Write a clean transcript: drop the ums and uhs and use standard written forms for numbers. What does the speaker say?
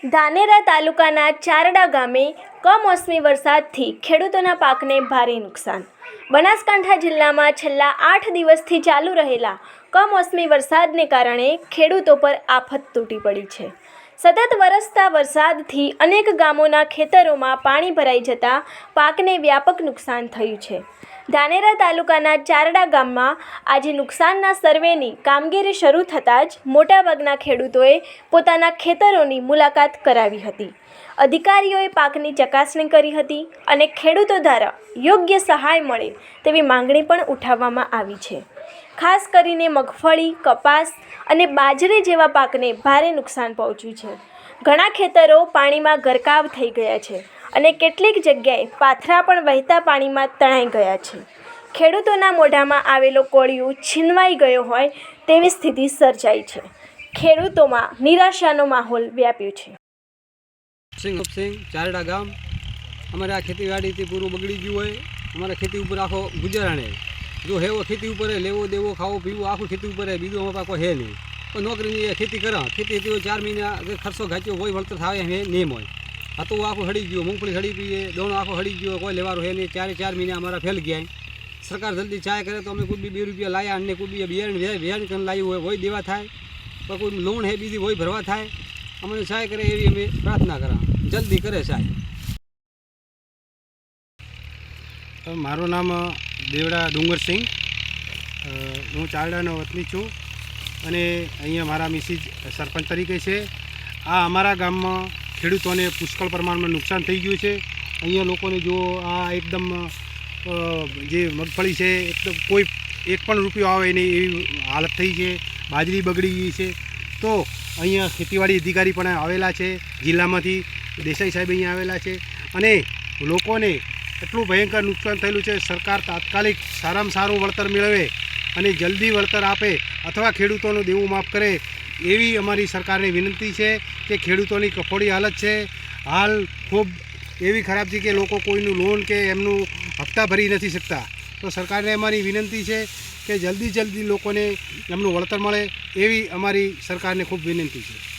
ધાનેરા તાલુકાના ચારડા ગામે કમોસમી વરસાદથી ખેડૂતોના પાકને ભારે નુકસાન। બનાસકાંઠા જિલ્લામાં છેલ્લા 8 દિવસથી ચાલુ રહેલા કમોસમી વરસાદને કારણે ખેડૂતો પર આફત તૂટી પડી છે। સતત વરસતા વરસાદથી અનેક ગામોના ખેતરોમાં પાણી ભરાઈ જતા પાકને વ્યાપક નુકસાન થયું છે। ધાનેરા તાલુકાના ચારડા ગામમાં આજે નુકસાનના સર્વેની કામગીરી શરૂ થતાં જ મોટાભાગના ખેડૂતોએ પોતાના ખેતરોની મુલાકાત કરાવી હતી। અધિકારીઓએ પાકની ચકાસણી કરી હતી અને ખેડૂતો દ્વારા યોગ્ય સહાય મળે તેવી માંગણી પણ ઉઠાવવામાં આવી છે। ખાસ કરીને મગફળી, કપાસ અને બાજરી જેવા પાકને ભારે નુકસાન પહોંચ્યું છે। ઘણા ખેતરો પાણીમાં ગરકાવ થઈ ગયા છે અને કેટલીક જગ્યાએ પાથરા પણ વહેતા પાણીમાં તણાઈ ગયા છે। ખેડૂતોના મોઢામાં આવેલો કોળિયું છીનવાઈ ગયો હોય તેવી સ્થિતિ સર્જાઈ છે। ખેડૂતોમાં નિરાશાનો માહોલ વ્યાપ્યો છે। સિંહ ચારડા ગામ અમારે આ ખેતીવાડીથી પૂરું બગડી ગયું હોય। અમારા ખેતી ઉપર આખો ગુજારાણે જો હેવો ખેતી ઉપર લેવો દેવો ખાવો પીવો આખું ખેતી ઉપર બીજું અમારા પાસે કોઈ હે નહીં। કોઈ નોકરીની ખેતી કરા ખેતી 4 મહિના ખર્ચો ઘાચ્યો હોય વળતર થાય હે નહીં હોય। હતું આખું હળી ગયું, મૂંગફળી હળી પીએ, દોણો આખો હળી ગયો, કોઈ લેવાનું હે નહીં। 4 મહિના અમારા ફેલ ગયા। સરકાર જલ્દી ચાય કરે તો અમે કોઈ બી 2 રૂપિયા લાયા અને કોઈ બી બિયારણ કરીને લાવ્યું હોય દેવા થાય, પણ કોઈ લોન હે બીજી હોય ભરવા થાય। અમને સહાય કરે એવી અમે પ્રાર્થના કરા, જલ્દી કરે સહાય। મારું નામ દેવડા ડુંગરસિંહ, હું ચારડાનો વતની છું અને અહીંયા મારા મિસિસ સરપંચ તરીકે છે। આ અમારા ગામમાં ખેડૂતોને પુષ્કળ પ્રમાણમાં નુકસાન થઈ ગયું છે। અહીંયા લોકોને જો આ એકદમ જે મગફળી છે એકદમ કોઈ 1 પણ રૂપિયો આવે નહીં એવી હાલત થઈ છે। બાજરી બગડી ગઈ છે। તો અહીંયા ખેતીવાડી અધિકારી પણ આવેલા છે જિલ્લામાંથી, દેસાઈ સાહેબ અહીંયા આવેલા છે અને લોકોને એટલું ભયંકર નુકસાન થયેલું છે। સરકાર તાત્કાલિક સારામાં સારું વળતર મેળવે અને જલ્દી વળતર આપે અથવા ખેડૂતોનું દેવું માફ કરે એવી અમારી સરકારને વિનંતી છે કે ખેડૂતોની કફોડી હાલત છે। હાલ ખૂબ એવી ખરાબ છે કે લોકો કોઈનું લોન કે એમનું હપ્તા ભરી નથી શકતા। તો સરકારને અમારી વિનંતી છે કે જલ્દી લોકોને એમનું વળતર મળે એવી અમારી સરકારને ખૂબ વિનંતી છે।